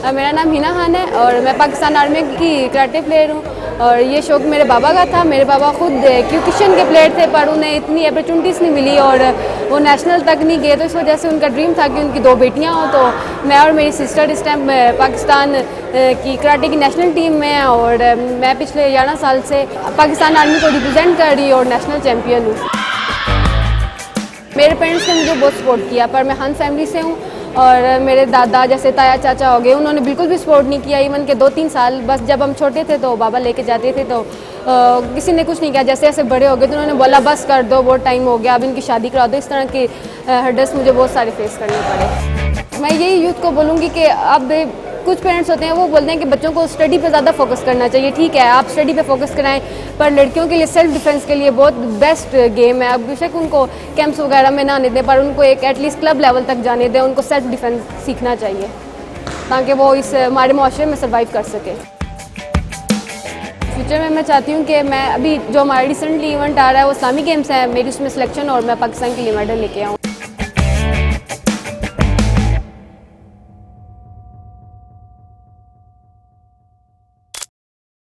मेरा नाम हिना खान है और मैं पाकिस्तान आर्मी की कराटे प्लेयर हूँ। और ये शौक़ मेरे बाबा का था। मेरे बाबा खुद क्यूकिशन के प्लेयर थे, पर उन्हें इतनी अपॉर्चुनिटीज़ नहीं मिली और वो नेशनल तक नहीं गए, तो इस वजह से उनका ड्रीम था कि उनकी 2 बेटियाँ हों। तो मैं और मेरी सिस्टर इस टाइम पाकिस्तान की कराटे की नेशनल टीम में है और मैं पिछले 11 साल से पाकिस्तान आर्मी को रिप्रेजेंट कर रही हूँ और नेशनल चैम्पियन हूँ। मेरे पेरेंट्स ने मुझे बहुत सपोर्ट किया, पर मैं हन फैमिली से हूँ और मेरे दादा जैसे ताया चाचा हो गए, उन्होंने बिल्कुल भी सपोर्ट नहीं किया। इवन के 2-3 साल बस जब हम छोटे थे तो बाबा लेके जाते थे, तो किसी ने कुछ नहीं किया। जैसे जैसे बड़े हो गए तो उन्होंने बोला बस कर दो, बहुत टाइम हो गया, अब इनकी शादी करा दो। इस तरह के हर्डल्स मुझे बहुत सारे फेस करने पड़े। मैं यही यूथ को बोलूँगी कि अब कुछ पेरेंट्स होते हैं वो बोलते हैं कि बच्चों को स्टडी पे ज़्यादा फोकस करना चाहिए। ठीक है, आप स्टडी पे फोकस कराएं, पर लड़कियों के लिए सेल्फ डिफेंस के लिए बहुत बेस्ट गेम है। अब बेशक उनको कैंप्स वगैरह में ना आने दें, पर उनको एक एटलीस्ट क्लब लेवल तक जाने दें। उनको सेल्फ डिफेंस सीखना चाहिए ताकि वो इस हमारे माशरे में सर्वाइव कर सके। फ्यूचर में मैं चाहती हूँ कि मैं अभी जो हमारा रिसेंटली इवेंट आ रहा है वो इस्लामी गेम्स है, मेरी उसमें सिलेक्शन और मैं पाकिस्तान के लिए मेडल लेके आऊँ।